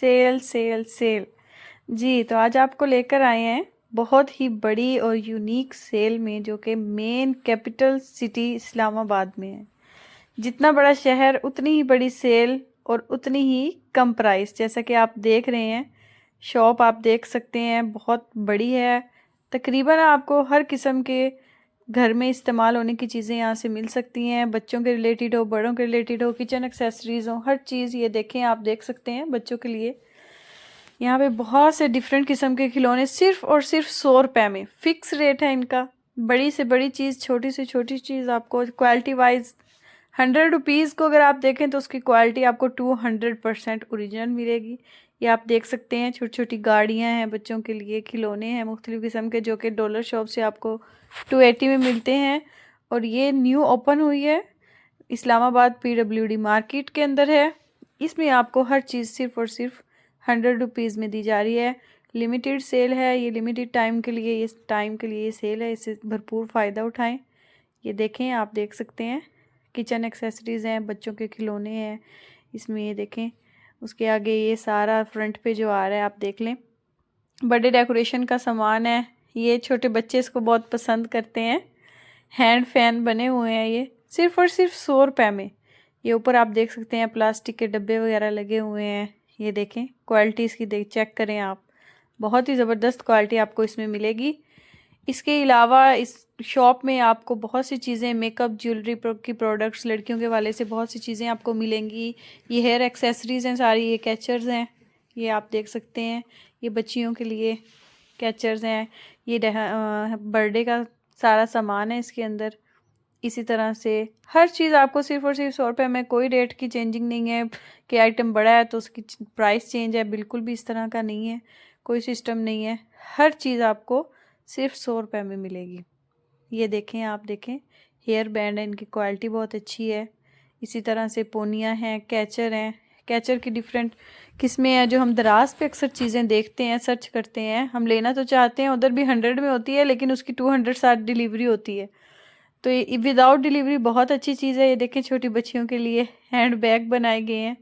Cell cell cell. जी, तो आज आपको लेकर आए हैं बहुत ही बड़ी और यूनिक सेल में, जो कि मेन कैपिटल सिटी इस्लामाबाद में है। जितना बड़ा शहर उतनी ही बड़ी सेल और उतनी ही कम प्राइस। जैसा कि आप देख रहे हैं, शॉप आप देख सकते हैं बहुत बड़ी है। तकरीबन आपको हर किस्म के घर में इस्तेमाल होने की चीज़ें यहाँ से मिल सकती हैं। बच्चों के रिलेटेड हो, बड़ों के रिलेटेड हो, किचन एक्सेसरीज हो, हर चीज़ ये देखें, आप देख सकते हैं बच्चों के लिए। यहाँ पे बहुत से डिफरेंट किस्म के खिलौने सिर्फ और सिर्फ 100 रुपये में। फिक्स रेट है इनका। बड़ी से बड़ी चीज़, छोटी से छोटी चीज़ आपको क्वालिटी वाइज 100 रुपीज़ को अगर आप देखें तो उसकी क्वालिटी आपको 200% ओरिजिनल मिलेगी। ये आप देख सकते हैं, छोटी छोटी गाड़ियाँ हैं बच्चों के लिए, खिलौने हैं मुख्तलिफ़ किस्म के, जो कि डॉलर शॉप से आपको 280 में मिलते हैं। और ये न्यू ओपन हुई है, इस्लामाबाद PWD मार्केट के अंदर है। इसमें आपको हर चीज़ सिर्फ और सिर्फ 100 रुपीज़ में दी जा रही है। लिमिटेड सेल है ये, लिमिटेड टाइम के लिए, इस टाइम के लिए ये सेल है, इससे भरपूर फ़ायदा उठाएं। ये देखें, आप देख सकते हैं किचन एक्सेसरीज़ हैं, बच्चों के खिलौने हैं इसमें। ये देखें, उसके आगे ये सारा फ्रंट पे जो आ रहा है आप देख लें, बर्थडे डेकोरेशन का सामान है। ये छोटे बच्चे इसको बहुत पसंद करते हैं। हैंड फैन बने हुए हैं ये सिर्फ और सिर्फ 100 रुपये में। ये ऊपर आप देख सकते हैं प्लास्टिक के डब्बे वगैरह लगे हुए हैं। ये देखें, क्वालिटी इसकी चेक करें आप, बहुत ही ज़बरदस्त क्वालिटी आपको इसमें मिलेगी। इसके अलावा इस शॉप में आपको बहुत सी चीज़ें, मेकअप, ज्वेलरी की प्रोडक्ट्स, लड़कियों के वाले से बहुत सी चीज़ें आपको मिलेंगी। ये हेयर एक्सेसरीज़ हैं सारी, ये कैचर्स हैं, ये आप देख सकते हैं, ये बच्चियों के लिए कैचर्स हैं। ये बर्थडे का सारा सामान है इसके अंदर। इसी तरह से हर चीज़ आपको सिर्फ और सिर्फ 100 रुपये में, कोई रेट की चेंजिंग नहीं है कि आइटम बड़ा है तो उसकी प्राइस चेंज है, बिल्कुल भी इस तरह का नहीं है, कोई सिस्टम नहीं है। हर चीज़ आपको सिर्फ 100 रुपये में मिलेगी। ये देखें, आप देखें, हेयर बैंड है, इनकी क्वालिटी बहुत अच्छी है। इसी तरह से पोनियाँ हैं, कैचर हैं, कैचर की डिफरेंट किस्में हैं जो हम दराज पे अक्सर चीज़ें देखते हैं, सर्च करते हैं, हम लेना तो चाहते हैं, उधर भी 100 में होती है लेकिन उसकी 200 साथ डिलीवरी होती है। तो ये विदाउट डिलीवरी बहुत अच्छी चीज़ है। ये देखें, छोटी बच्चियों के लिए हैंड बैग बनाए गए हैं,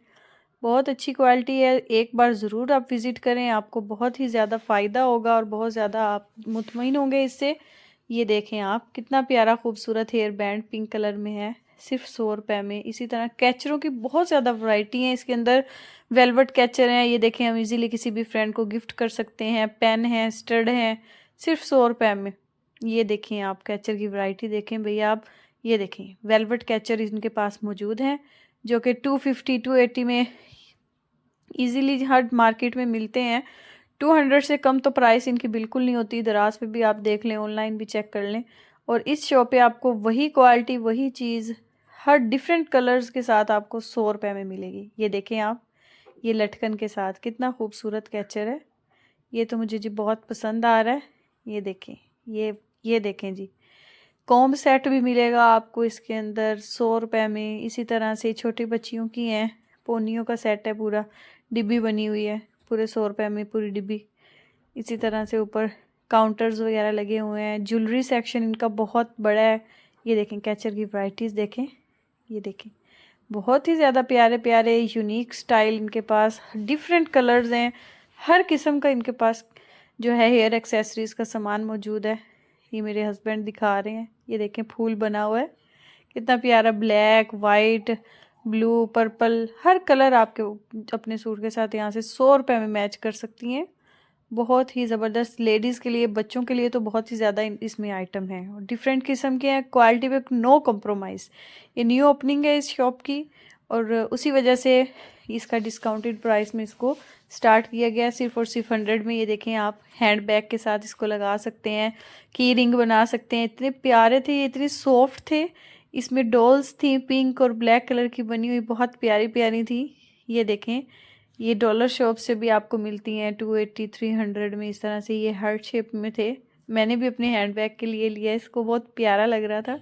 बहुत अच्छी क्वालिटी है। एक बार ज़रूर आप विज़िट करें, आपको बहुत ही ज़्यादा फ़ायदा होगा और बहुत ज़्यादा आप मुतमईन होंगे इससे। ये देखें आप, कितना प्यारा खूबसूरत हेयर बैंड पिंक कलर में है, सिर्फ 100 रुपये में। इसी तरह कैचरों की बहुत ज़्यादा वैरायटी है इसके अंदर। वेलवेट कैचर हैं, ये देखें, हम इजीली किसी भी फ्रेंड को गिफ्ट कर सकते हैं। पेन है, स्टड हैं, सिर्फ 100 रुपये में। ये देखें आप, कैचर की वैरायटी देखें भैया आप। ये देखें, वेलवेट कैचर इनके पास मौजूद हैं जो कि 250 280 में इजीली हर मार्केट में मिलते हैं। 200 से कम तो प्राइस इनकी बिल्कुल नहीं होती। दराज पे भी आप देख लें, ऑनलाइन भी चेक कर लें। और इस शॉप पे आपको वही क्वालिटी, वही चीज़ हर डिफरेंट कलर्स के साथ आपको 100 रुपये में मिलेगी। ये देखें आप, ये लटकन के साथ कितना खूबसूरत कैचर है। ये तो मुझे जी बहुत पसंद आ रहा है। ये देखें, ये देखें जी, कॉम्ब सेट भी मिलेगा आपको इसके अंदर 100 रुपये में। इसी तरह से छोटी बच्चियों की हैं, पोनियों का सेट है पूरा, डिब्बी बनी हुई है, पूरे 100 रुपये में पूरी डिब्बी। इसी तरह से यूपर काउंटर्स वगैरह लगे हुए हैं। ज्वेलरी सेक्शन इनका बहुत बड़ा है। ये देखें, कैचर की वैरायटीज़ देखें, ये देखें, बहुत ही ज़्यादा प्यारे प्यारे यूनिक स्टाइल इनके पास, डिफरेंट कलर्स हैं, हर किस्म का इनके पास जो है हेयर एक्सेसरीज़ का सामान मौजूद है। ये मेरे हस्बैंड दिखा रहे हैं, ये देखें, फूल बना हुआ है, कितना प्यारा, ब्लैक, वाइट, ब्लू, पर्पल, हर कलर आपके अपने सूट के साथ यहाँ से 100 रुपये में मैच कर सकती हैं। बहुत ही ज़बरदस्त, लेडीज़ के लिए, बच्चों के लिए तो बहुत ही ज़्यादा इसमें आइटम हैं और डिफरेंट किस्म के हैं। क्वालिटी पे नो कम्प्रोमाइज़। ये न्यू ओपनिंग है इस शॉप की और उसी वजह से इसका डिस्काउंटेड प्राइस में इसको स्टार्ट किया गया, सिर्फ और सिर्फ 100 में। ये देखें आप, हैंड बैग के साथ इसको लगा सकते हैं, की रिंग बना सकते हैं। इतने प्यारे थे ये, इतने सॉफ्ट थे। इसमें डॉल्स थी, पिंक और ब्लैक कलर की बनी हुई, बहुत प्यारी प्यारी थी। ये देखें, ये डॉलर शॉप से भी आपको मिलती हैं 280 300 में। इस तरह से ये हार्ट शेप में थे। मैंने भी अपने हैंड बैग के लिए लिया, इसको बहुत प्यारा लग रहा था।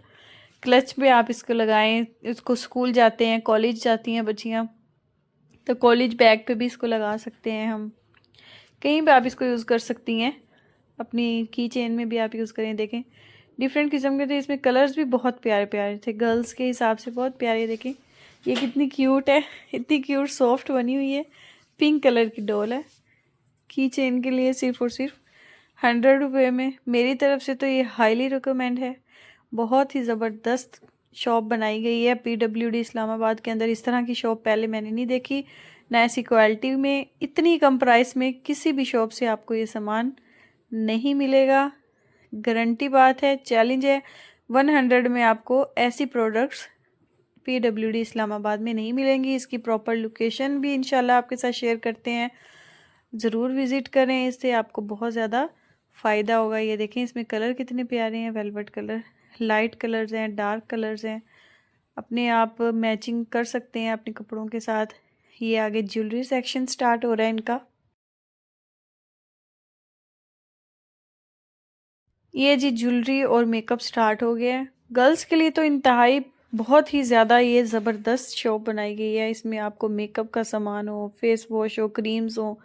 क्लच पे आप इसको लगाएं, इसको स्कूल जाते हैं, कॉलेज जाती हैं बच्चियाँ, तो कॉलेज बैग पे भी इसको लगा सकते हैं हम, कहीं भी आप इसको यूज़ कर सकती हैं। अपनी की चेन में भी आप यूज़ करें। देखें, डिफरेंट किस्म के थे इसमें, कलर्स भी बहुत प्यारे प्यारे थे, गर्ल्स के हिसाब से बहुत प्यारे। देखें, ये कितनी क्यूट है, इतनी क्यूट सॉफ्ट बनी हुई है, पिंक कलर की डॉल है, की चेन के लिए सिर्फ और सिर्फ 100 रुपये में। मेरी तरफ से तो ये हाईली रिकमेंड है। बहुत ही ज़बरदस्त शॉप बनाई गई है PWD इस्लामाबाद के अंदर। इस तरह की शॉप पहले मैंने नहीं देखी, ना ऐसी क्वालिटी में, इतनी कम प्राइस में किसी भी शॉप से आपको ये सामान नहीं मिलेगा। गारंटी बात है, चैलेंज है, 100 में आपको ऐसी प्रोडक्ट्स PWD इस्लामाबाद में नहीं मिलेंगी। इसकी प्रॉपर लोकेशन भी इंशाल्लाह आपके साथ शेयर करते हैं, ज़रूर विज़िट करें, इससे आपको बहुत ज़्यादा फ़ायदा होगा। ये देखें इसमें कलर कितने प्यारे हैं, वेलवेट कलर, लाइट कलर्स हैं, डार्क कलर्स हैं, अपने आप मैचिंग कर सकते हैं अपने कपड़ों के साथ। ये आगे ज्वेलरी सेक्शन स्टार्ट हो रहा है इनका। ये जी ज्वेलरी और मेकअप स्टार्ट हो गया है। गर्ल्स के लिए तो इंतहाई बहुत ही ज़्यादा ये ज़बरदस्त शॉप बनाई गई है। इसमें आपको मेकअप का सामान हो, फेस वॉश हो, क्रीम्स हो,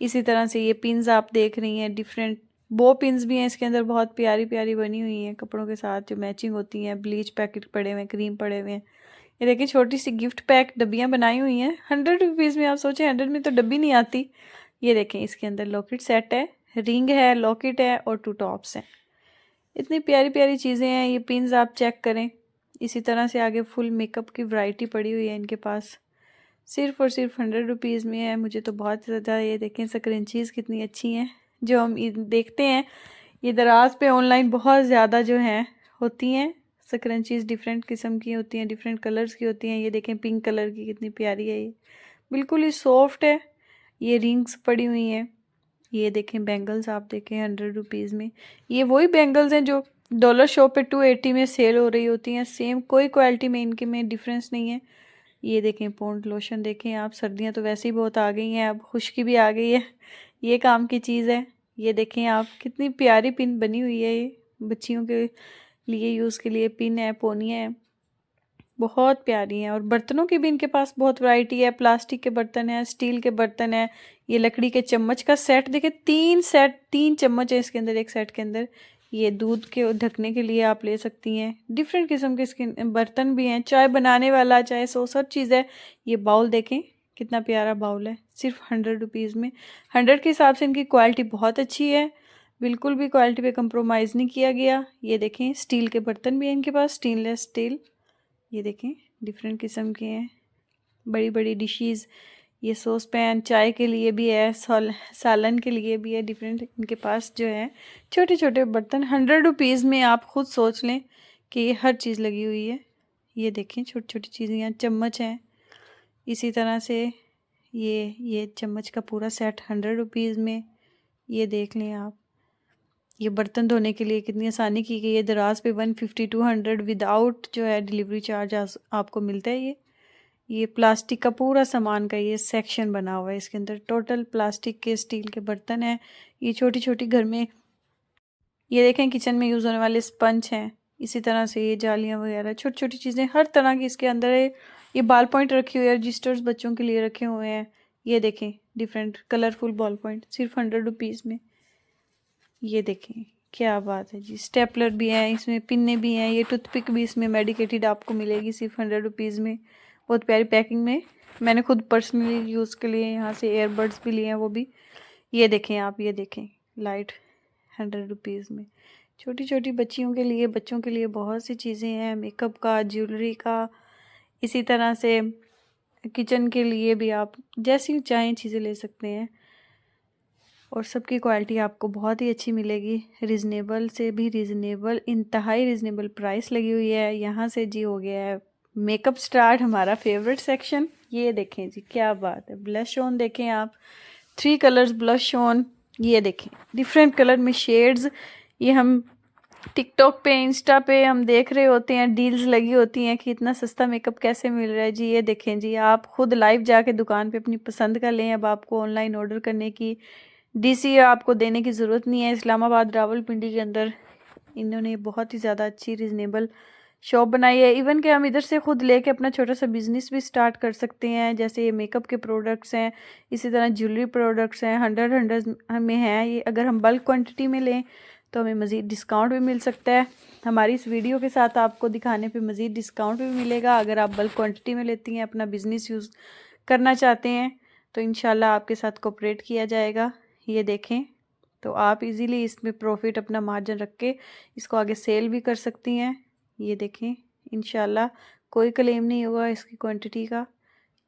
इसी तरह से ये पिन्स आप देख रही हैं, डिफरेंट बो पिन्स भी हैं इसके अंदर, बहुत प्यारी प्यारी बनी हुई हैं कपड़ों के साथ जो मैचिंग होती हैं। ब्लीच पैकेट पड़े हुए हैं, क्रीम पड़े हुए हैं। ये देखिए छोटी सी गिफ्ट पैक डब्बियाँ बनाई हुई हैं 100 रुपीज़ में। आप सोचें 100 में तो डब्बी नहीं आती। ये देखें इसके अंदर लॉकेट सेट है, रिंग है, लॉकेट है और 2 टॉप्स हैं। इतनी प्यारी प्यारी चीज़ें हैं। ये पिन्स आप चेक करें। इसी तरह से आगे फुल मेकअप की वैरायटी पड़ी हुई है इनके पास, सिर्फ़ और सिर्फ 100 रुपीज़ में है। मुझे तो बहुत ज़्यादा, ये देखें स्क्रंचीज़ कितनी अच्छी हैं जो हम देखते हैं ये दराज पे ऑनलाइन बहुत ज़्यादा जो हैं होती हैं। स्क्रंचीज़ डिफरेंट किस्म की होती हैं, डिफरेंट कलर्स की होती हैं। ये देखें पिंक कलर की कितनी प्यारी है, ये बिल्कुल ही सॉफ्ट है। ये रिंग्स पड़ी हुई हैं। ये देखें बैंगल्स आप देखें 100 रुपीज़ में। ये वही बैंगल्स हैं जो डॉलर शॉप पे 280 में सेल हो रही होती हैं। सेम, कोई क्वालिटी में इनके में डिफरेंस नहीं है। ये देखें पॉन्ड लोशन देखें आप, सर्दियां तो वैसे ही बहुत आ गई हैं, अब खुश्की भी आ गई है, ये काम की चीज़ है। ये देखें आप कितनी प्यारी पिन बनी हुई है, ये बच्चियों के लिए यूज़ के लिए पिन है, पोनियाँ हैं, बहुत प्यारी हैं। और बर्तनों की भी इनके पास बहुत वैरायटी है। प्लास्टिक के बर्तन है, स्टील के बर्तन है, ये लकड़ी के चम्मच का सेट देखें, 3 चम्मच है इसके अंदर, एक सेट के अंदर। ये दूध के ढकने के लिए आप ले सकती हैं। डिफरेंट किस्म के इसके बर्तन भी हैं, चाय बनाने वाला, चाय सॉस, हर चीज़ है। ये बाउल देखें कितना प्यारा बाउल है, सिर्फ 100 रुपीज़ में। 100 के हिसाब से इनकी क्वालिटी बहुत अच्छी है, बिल्कुल भी क्वालिटी पे कंप्रोमाइज़ नहीं किया गया। ये देखें स्टील के बर्तन भी हैं इनके पास, स्टेनलेस स्टील। ये देखें डिफरेंट किस्म के हैं, बड़ी बड़ी डिशेस। ये सॉस पैन चाय के लिए भी है, सालन के लिए भी है। डिफरेंट इनके पास जो है छोटे छोटे बर्तन 100 रुपीज़ में। आप खुद सोच लें कि ये हर चीज़ लगी हुई है। ये देखें छोटी छोटी चीज़ें हैं, चम्मच हैं, इसी तरह से ये चम्मच का पूरा सेट 100 रुपीज़ में। ये देख लें आप, ये बर्तन धोने के लिए कितनी आसानी की गई है। दराज पे 150 200 विदाउट जो है डिलीवरी चार्ज आपको मिलता है। ये प्लास्टिक का पूरा सामान का ये सेक्शन बना हुआ है इसके अंदर, टोटल प्लास्टिक के स्टील के बर्तन हैं। ये छोटी छोटी घर में, ये देखें किचन में यूज़ होने वाले स्पंज हैं। इसी तरह से ये जालियाँ वगैरह छोटी छोटी चीज़ें हर तरह की इसके अंदर है। ये बॉल पॉइंट रखे हुए हैं, रजिस्टर्स बच्चों के लिए रखे हुए हैं। ये देखें डिफरेंट कलरफुल बॉल पॉइंट सिर्फ 100 रुपीज़ में। ये देखें क्या बात है जी, स्टेपलर भी हैं इसमें, पिन्ने भी हैं। ये टूथपिक भी इसमें मेडिकेटेड आपको मिलेगी सिर्फ 100 रुपीज़ में, बहुत प्यारी पैकिंग में। मैंने खुद पर्सनली यूज़ के लिए यहाँ से एयरबड्स भी लिए हैं, वो भी। ये देखें आप, ये देखें लाइट 100 रुपीज़ में। छोटी छोटी बच्चियों के लिए, बच्चों के लिए बहुत सी चीज़ें हैं, मेकअप का, ज्वेलरी का, इसी तरह से किचन के लिए भी आप जैसी चाहें चीज़ें ले सकते हैं। और सबकी क्वालिटी आपको बहुत ही अच्छी मिलेगी, रिजनेबल से भी रिजनेबल, इंतहाई रिजनेबल प्राइस लगी हुई है। यहाँ से जी हो गया है मेकअप स्टार्ट, हमारा फेवरेट सेक्शन। ये देखें जी क्या बात है, ब्लश ऑन देखें आप, 3 कलर्स ब्लश ऑन। ये देखें डिफरेंट कलर में शेड्स। ये हम टिकटॉक पे, इंस्टा पे हम देख रहे होते हैं, डील्स लगी होती हैं कि इतना सस्ता मेकअप कैसे मिल रहा है जी। ये देखें जी, आप खुद लाइव जाके दुकान पे अपनी पसंद का लें। अब आपको ऑनलाइन ऑर्डर करने की डीसी आपको देने की ज़रूरत नहीं है। इस्लामाबाद रावलपिंडी के अंदर इन्होंने बहुत ही ज़्यादा अच्छी रिजनेबल शॉप बनाई है। इवन कि हम इधर से खुद लेके अपना छोटा सा बिज़नेस भी स्टार्ट कर सकते हैं। जैसे ये मेकअप के प्रोडक्ट्स हैं, इसी तरह ज्वेलरी प्रोडक्ट्स हैं, 100 हमें हैं। ये अगर हम बल्क क्वांटिटी में लें तो हमें मज़ीद डिस्काउंट भी मिल सकता है। हमारी इस वीडियो के साथ आपको दिखाने पे मज़ीद डिस्काउंट भी मिलेगा अगर आप बल्क क्वांटिटी में लेती हैं, अपना बिज़नेस यूज़ करना चाहते हैं तो इंशाल्लाह आपके साथ कोऑपरेट किया जाएगा। ये देखें, तो आप इजीली इसमें प्रॉफिट अपना मार्जिन रख के इसको आगे सेल भी कर सकती हैं। ये देखें, इंशाल्लाह कोई क्लेम नहीं होगा इसकी क्वांटिटी का।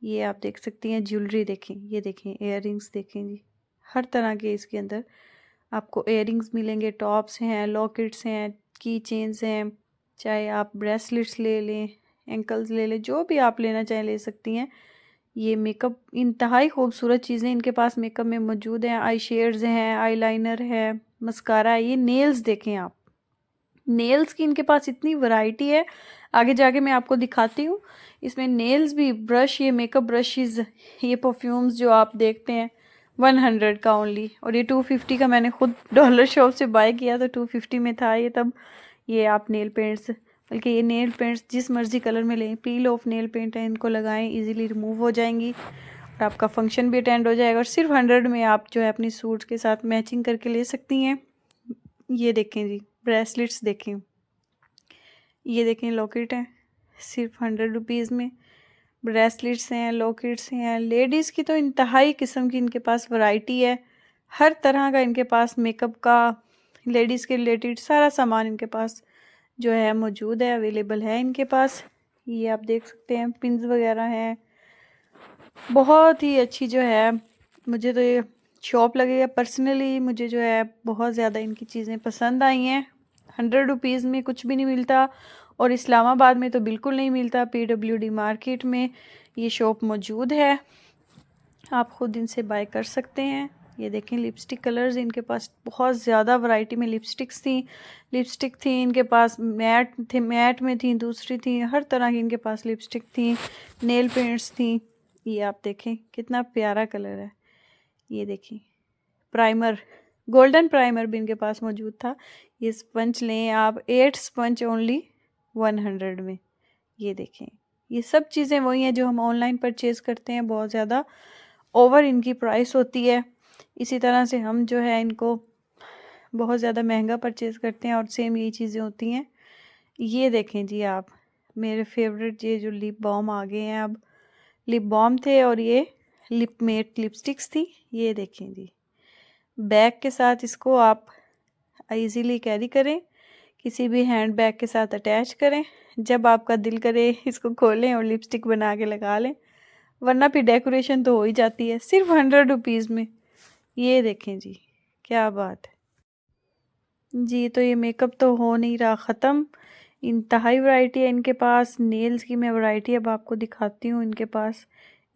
ये आप देख सकती हैं, ज्वेलरी देखें, ये देखें, इयररिंग्स देखें जी, हर तरह के इसके अंदर आपको इयररिंग्स मिलेंगे, टॉप्स हैं, लॉकेट्स हैं, की चेन्स हैं, चाहे आप ब्रेसलेट्स ले लें, एंकल्स ले लें, जो भी आप लेना चाहें ले सकती हैं। ये मेकअप इंतहाई खूबसूरत चीज़ें इनके पास मेकअप में मौजूद हैं। आई शेड्स हैं, आई लाइनर है, मस्कारा है। ये नेल्स देखें आप, नेल्स की इनके पास इतनी वैरायटी है, आगे जाके मैं आपको दिखाती हूँ। इसमें नेल्स भी, ब्रश, ये मेकअप ब्रशेस, ये परफ्यूम्स जो आप देखते हैं 100 का ओनली, और ये 250 का मैंने खुद डॉलर शॉप से बाय किया था, 250 में था ये तब। ये आप नेल पेंट्स, बल्कि ये नेल पेंट्स जिस मर्जी कलर में लें, पील ऑफ नेल पेंट है, इनको लगाएं, इजीली रिमूव हो जाएंगी और आपका फंक्शन भी अटेंड हो जाएगा। और सिर्फ 100 में आप जो है अपनी सूट के साथ मैचिंग करके ले सकती हैं। ये देखें जी, ब्रेसलेट्स देखें, ये देखें, लॉकेट है सिर्फ 100 रुपीज़ में। ब्रेसलेट्स हैं, लॉकेट्स हैं, लेडीज़ की तो इंतहाई किस्म की इनके पास वैरायटी है। हर तरह का इनके पास मेकअप का, लेडीज़ के रिलेटेड सारा सामान इनके पास जो है मौजूद है, अवेलेबल है इनके पास। ये आप देख सकते हैं, पिन्स वगैरह हैं, बहुत ही अच्छी जो है। मुझे तो ये शॉप लगेगा, पर्सनली मुझे जो है बहुत ज़्यादा इनकी चीज़ें पसंद आई हैं। 100 रुपीज़ में कुछ भी नहीं मिलता, और इस्लामाबाद में तो बिल्कुल नहीं मिलता। PWD मार्केट में ये शॉप मौजूद है, आप ख़ुद इनसे बाय कर सकते हैं। ये देखें, लिपस्टिक कलर्स इनके पास बहुत ज़्यादा वैरायटी में लिपस्टिक्स थी, लिपस्टिक थी इनके पास, मैट थे, मैट में थी, दूसरी थी, हर तरह की इनके पास लिपस्टिक थी, नेल पेंट्स थी। ये आप देखें, कितना प्यारा कलर है। ये देखें, प्राइमर, गोल्डन प्राइमर भी इनके पास मौजूद था। ये स्पंज लें आप, 8 स्पंज ओनली 100 में। ये देखें, ये सब चीज़ें वही हैं जो हम ऑनलाइन परचेज़ करते हैं, बहुत ज़्यादा ओवर इनकी प्राइस होती है। इसी तरह से हम जो है इनको बहुत ज़्यादा महंगा परचेज़ करते हैं, और सेम यही चीज़ें होती हैं। ये देखें जी आप, मेरे फेवरेट ये जो लिप बाम आ गए हैं, अब लिप बाम थे और ये लिप मेट लिपस्टिक्स थी। ये देखें जी, बैग के साथ इसको आप इजीली कैरी करें, किसी भी हैंड बैग के साथ अटैच करें, जब आपका दिल करे इसको खोलें और लिपस्टिक बना के लगा लें, वरना फिर डेकोरेशन तो हो ही जाती है। सिर्फ 100 रुपीज़ में। ये देखें जी, क्या बात है जी। तो ये मेकअप तो हो नहीं रहा ख़त्म, इंतहाई वैरायटी है इनके पास। नेल्स की मैं वैरायटी अब आपको दिखाती हूँ। इनके पास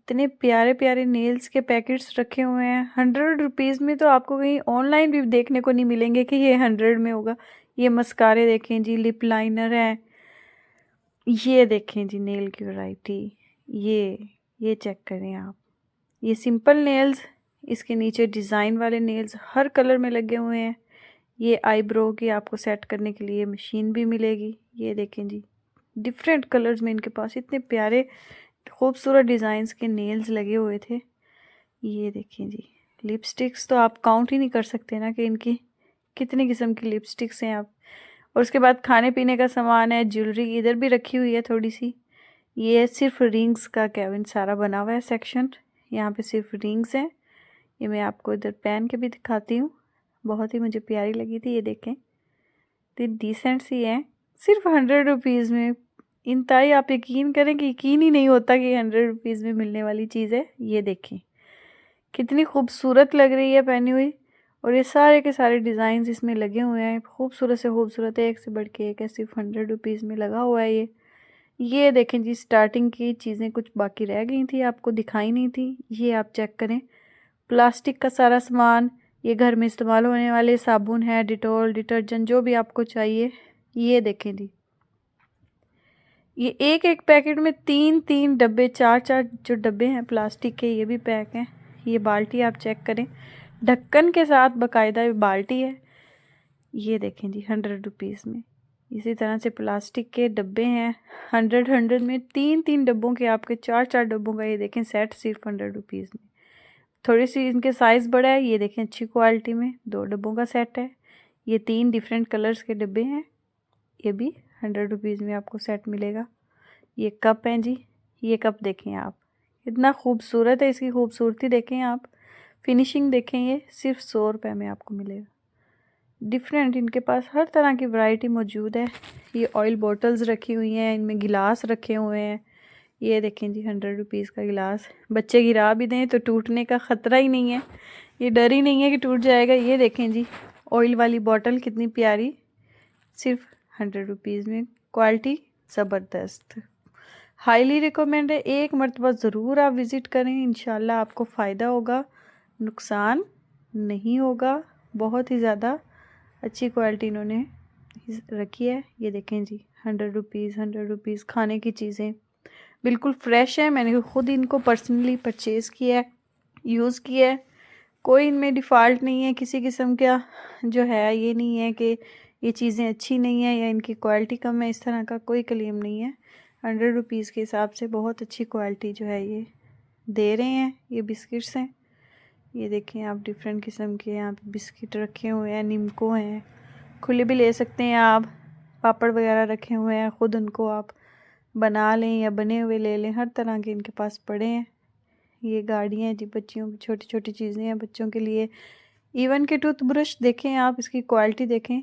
इतने प्यारे प्यारे नेल्स के पैकेट्स रखे हुए हैं 100 रुपीज़ में, तो आपको कहीं ऑनलाइन भी देखने को नहीं मिलेंगे कि ये 100 में होगा। ये मस्कारे देखें जी, लिप लाइनर है, ये देखें जी, नेल की वैरायटी, ये चेक करें आप। ये सिंपल नेल्स, इसके नीचे डिज़ाइन वाले नेल्स हर कलर में लगे हुए हैं। ये आईब्रो की आपको सेट करने के लिए मशीन भी मिलेगी। ये देखें जी, डिफरेंट कलर्स में इनके पास इतने प्यारे खूबसूरत डिज़ाइंस के नेल्स लगे हुए थे। ये देखें जी, लिपस्टिक्स तो आप काउंट ही नहीं कर सकते ना कि इनकी कितनी किस्म की लिपस्टिक्स हैं आप। और उसके बाद खाने पीने का सामान है, ज्वेलरी इधर भी रखी हुई है थोड़ी सी। ये सिर्फ रिंग्स का कैबिन सारा बना हुआ है सेक्शन, यहाँ पे सिर्फ रिंग्स हैं। ये मैं आपको इधर पहन के भी दिखाती हूँ, बहुत ही मुझे प्यारी लगी थी। ये देखें, तो डिसेंट सी है, सिर्फ 100 रुपीज़ में। इंतहाई, आप यकीन करें कि यकीन ही नहीं होता कि 100 रुपीज़ में मिलने वाली चीज़ है। ये देखें, कितनी खूबसूरत लग रही है पहनी हुई, और ये सारे के सारे डिज़ाइंस इसमें लगे हुए हैं, खूबसूरत से खूबसूरत है, एक से बढ़ के एक है। सिर्फ 100 रुपीज़ में लगा हुआ है ये देखें जी, स्टार्टिंग की चीज़ें कुछ बाकी रह गई थी, आपको दिखाई नहीं थी। ये आप चेक करें, प्लास्टिक का सारा सामान, ये घर में इस्तेमाल होने वाले साबुन है, डिटॉल, डिटर्जेंट, जो भी आपको चाहिए। ये देखें जी, ये एक एक पैकेट में 3-3 डब्बे, 4-4 जो डब्बे हैं प्लास्टिक के, ये भी पैक हैं। ये बाल्टी आप चेक करें, ढक्कन के साथ बाकायदा ये बाल्टी है। ये देखें जी, 100 रुपीज़ में। इसी तरह से प्लास्टिक के डब्बे हैं 100 में, 3-3 डब्बों के आपके 4-4 डब्बों का ये देखें सेट, सिर्फ 100 रुपीज़ में। थोड़ी सी इनके साइज़ बड़ा है, ये देखें अच्छी क्वालिटी में 2 डब्बों का सेट है। ये 3 डिफरेंट कलर्स के डब्बे हैं, ये भी 100 रुपीज़ में आपको सेट मिलेगा। ये कप हैं जी, ये कप देखें आप, इतना खूबसूरत है, इसकी खूबसूरती देखें आप, फिनिशिंग देखें। ये सिर्फ 100 रुपये में आपको मिलेगा। डिफरेंट इनके पास हर तरह की वैरायटी मौजूद है। ये ऑयल बॉटल्स रखी हुई हैं, इनमें गिलास रखे हुए हैं। ये देखें जी 100 रुपीज़ का गिलास, बच्चे गिरा भी दें तो टूटने का ख़तरा ही नहीं है, ये डर ही नहीं है कि टूट जाएगा। ये देखें जी ऑयल वाली बॉटल कितनी प्यारी, सिर्फ 100 रुपीज़ में, क्वालिटी ज़बरदस्त, हाईली रिकमेंड है। एक मरतबा ज़रूर आप विज़िट करें, इंशाल्लाह आपको फ़ायदा होगा, नुकसान नहीं होगा। बहुत ही ज़्यादा अच्छी क्वालिटी इन्होंने रखी है। ये देखें जी 100 रुपीज़ खाने की चीज़ें बिल्कुल फ्रेश है। मैंने ख़ुद इनको पर्सनली परचेज़ किया है, यूज़ किया है। कोई इनमें डिफ़ॉल्ट नहीं है किसी किस्म का, जो है ये नहीं है कि ये चीज़ें अच्छी नहीं है या इनकी क्वालिटी कम है, इस तरह का कोई क्लेम नहीं है। 100 रुपीज़ के हिसाब से बहुत अच्छी क्वालिटी जो है ये दे रहे हैं। ये बिस्किट्स हैं, ये देखें आप, डिफरेंट किस्म के यहाँ पे बिस्किट रखे हुए हैं, निम्को हैं, खुले भी ले सकते हैं आप, पापड़ वगैरह रखे हुए हैं, ख़ुद उनको आप बना लें या बने हुए ले लें, हर तरह के इनके पास पड़े हैं। ये गाड़ियाँ हैं जी, बच्चियों की छोटी छोटी चीज़ें हैं बच्चों के लिए। इवन के टूथब्रश देखें आप, इसकी क्वालिटी देखें,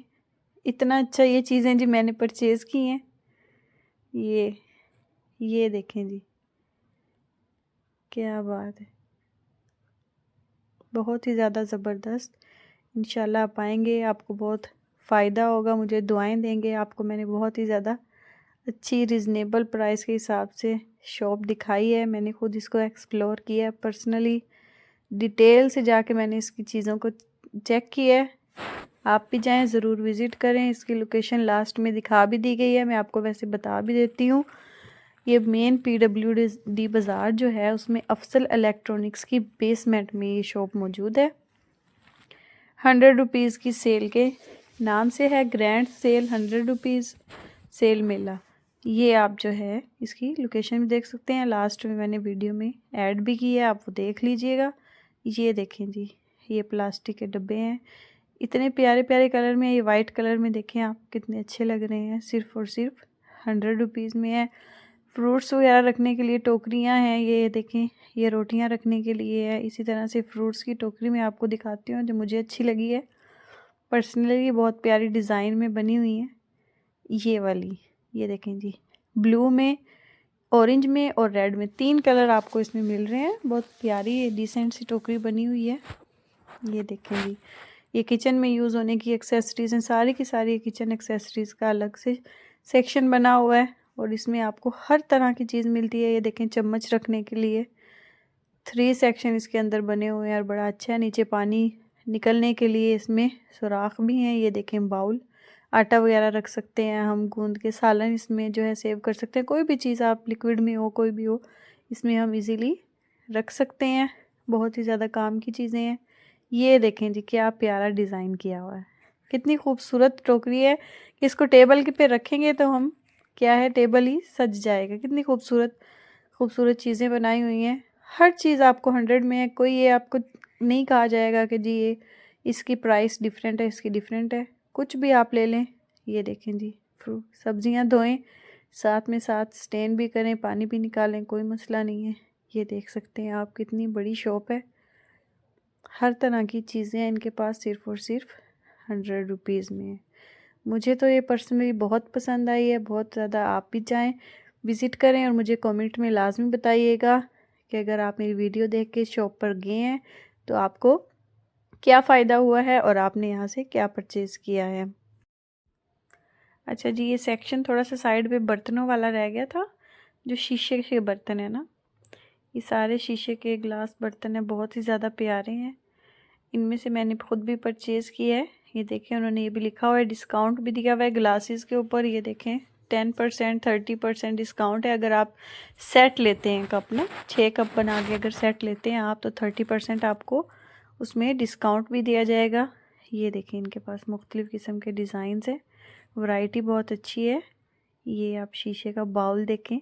इतना अच्छा। ये चीज़ें जी मैंने परचेज़ की हैं। ये देखें जी, क्या बात है, बहुत ही ज़्यादा ज़बरदस्त। इंशाल्लाह आप आएंगे, आपको बहुत फ़ायदा होगा, मुझे दुआएं देंगे। आपको मैंने बहुत ही ज़्यादा अच्छी रिजनेबल प्राइस के हिसाब से शॉप दिखाई है। मैंने ख़ुद इसको एक्सप्लोर किया है पर्सनली, डिटेल से जाके मैंने इसकी चीज़ों को चेक किया है। आप भी जाएं, ज़रूर विज़िट करें। इसकी लोकेशन लास्ट में दिखा भी दी गई है, मैं आपको वैसे बता भी देती हूँ। ये मेन PWD बाज़ार जो है उसमें अफसल इलेक्ट्रॉनिक्स की बेसमेंट में ये शॉप मौजूद है। 100 रुपीज़ की सेल के नाम से है, ग्रैंड सेल 100 रुपीज़ सेल मेला। ये आप जो है इसकी लोकेशन भी देख सकते हैं, लास्ट में मैंने वीडियो में ऐड भी की है, आप वो देख लीजिएगा। ये देखें जी, ये प्लास्टिक के डब्बे हैं, इतने प्यारे प्यारे कलर में। ये वाइट कलर में देखें आप कितने अच्छे लग रहे हैं, सिर्फ़ और सिर्फ 100 रुपीज़ में है। फ्रूट्स वगैरह रखने के लिए टोकरियां हैं, ये देखें, ये रोटियां रखने के लिए है। इसी तरह से फ्रूट्स की टोकरी मैं आपको दिखाती हूँ जो मुझे अच्छी लगी है पर्सनली, बहुत प्यारी डिज़ाइन में बनी हुई है। ये वाली, ये देखें जी, ब्लू में, ऑरेंज में और रेड में, 3 कलर आपको इसमें मिल रहे हैं। बहुत प्यारी डिसेंट सी टोकरी बनी हुई है। ये देखें जी, ये किचन में यूज़ होने की एक्सेसरीज़ हैं, सारी की सारी किचन एक्सेसरीज़ का अलग से सेक्शन बना हुआ है और इसमें आपको हर तरह की चीज़ मिलती है। ये देखें चम्मच रखने के लिए 3 सेक्शन इसके अंदर बने हुए हैं और बड़ा अच्छा है। नीचे पानी निकलने के लिए इसमें सुराख भी हैं। ये देखें बाउल, आटा वगैरह रख सकते हैं हम, गूंद के सालन इसमें जो है सेव कर सकते हैं। कोई भी चीज़ आप लिक्विड में हो, कोई भी हो, इसमें हम इजीली रख सकते हैं। बहुत ही ज़्यादा काम की चीज़ें हैं। ये देखें जी, क्या प्यारा डिज़ाइन किया हुआ है, कितनी खूबसूरत टोकरी है कि इसको टेबल के पे रखेंगे तो हम क्या है, टेबल ही सज जाएगा। कितनी खूबसूरत खूबसूरत चीज़ें बनाई हुई हैं। हर चीज़ आपको 100 में है, कोई ये आपको नहीं कहा जाएगा कि जी ये इसकी प्राइस डिफरेंट है, इसकी डिफरेंट है, कुछ भी आप ले लें। ये देखें जी, फ्रूट, सब्जियां धोएं, साथ में साथ स्टेन भी करें, पानी भी निकालें, कोई मसला नहीं है। ये देख सकते हैं आप, कितनी बड़ी शॉप है, हर तरह की चीज़ें हैं इनके पास, सिर्फ़ और सिर्फ 100 रुपीज़ में है। मुझे तो ये पर्सनली बहुत पसंद आई है, बहुत ज़्यादा। आप भी जाएं, विज़िट करें और मुझे कमेंट में लाजमी बताइएगा कि अगर आप मेरी वीडियो देख के शॉप पर गए हैं तो आपको क्या फ़ायदा हुआ है और आपने यहाँ से क्या परचेज़ किया है। अच्छा जी, ये सेक्शन थोड़ा सा साइड पे बर्तनों वाला रह गया था, जो शीशे के बर्तन है ना, ये सारे शीशे के ग्लास बर्तन हैं, बहुत ही ज़्यादा प्यारे हैं। इनमें से मैंने खुद भी परचेज़ किया है। ये देखें, उन्होंने ये भी लिखा हुआ है, डिस्काउंट भी दिया हुआ है ग्लासेस के ऊपर। ये देखें 10% 30% डिस्काउंट है अगर आप सेट लेते हैं कप ना, 6 कप बना के अगर सेट लेते हैं आप तो 30% आपको उसमें डिस्काउंट भी दिया जाएगा। ये देखें, इनके पास मुख्तलिफ़ किस्म के डिज़ाइंस हैं, वैरायटी बहुत अच्छी है। ये आप शीशे का बाउल देखें,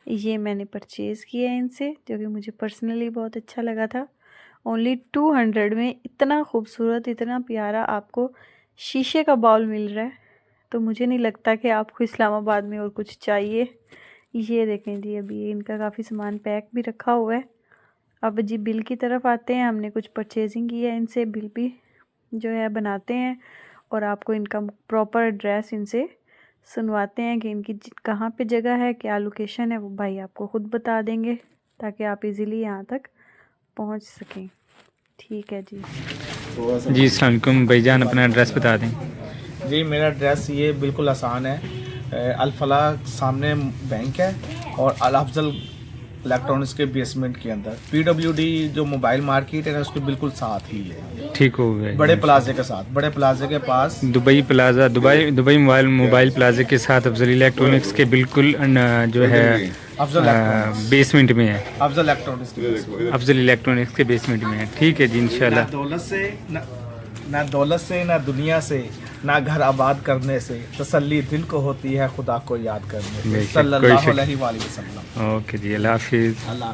ये मैंने परचेज़ किया है इनसे, जो कि मुझे पर्सनली बहुत अच्छा लगा था। ओनली 200 में इतना खूबसूरत, इतना प्यारा आपको शीशे का बाउल मिल रहा है, तो मुझे नहीं लगता कि आपको इस्लामाबाद में और कुछ चाहिए। ये देखें जी, अभी इनका काफ़ी सामान पैक भी रखा हुआ है। अब जी बिल की तरफ आते हैं। हमने कुछ परचेजिंग की है इनसे, बिल भी जो है बनाते हैं और आपको इनका प्रॉपर एड्रेस इनसे सुनवाते हैं कि इनकी कहाँ पे जगह है, क्या लोकेशन है, वो भाई आपको ख़ुद बता देंगे ताकि आप इजीली यहाँ तक पहुँच सकें। ठीक है जी। जी अस्सलाम वालेकुम भाईजान, अपना एड्रेस बता दें। जी मेरा एड्रेस ये बिल्कुल आसान है। अल-फलाह सामने बैंक है और अल अफजल इलेक्ट्रॉनिक्स के बेसमेंट के अंदर PWD जो मोबाइल मार्केट है ना, उसके बिल्कुल साथ ही है। ठीक हो गए। बड़े प्लाजे के साथ, बड़े प्लाजे के पास दुबई प्लाजा, दुबई मोबाइल प्लाजे के साथ अफजल इलेक्ट्रॉनिक्स के बिल्कुल जो है अफजल इलेक्ट्रॉनिक्स बेसमेंट में है। अफजल इलेक्ट्रॉनिक्स के basement। अफजल इलेक्ट्रॉनिक्स के बेसमेंट में है। ठीक है जी, इंशाल्लाह। ना दौलत से ना दुनिया से ना घर आबाद करने से तसल्ली दिल को होती है खुदा को याद करने से। बेशक, सल्लल्लाहु कोई अलैहि वसल्लम। ओके जी, अल्लाह हाफिज़। अल्लाह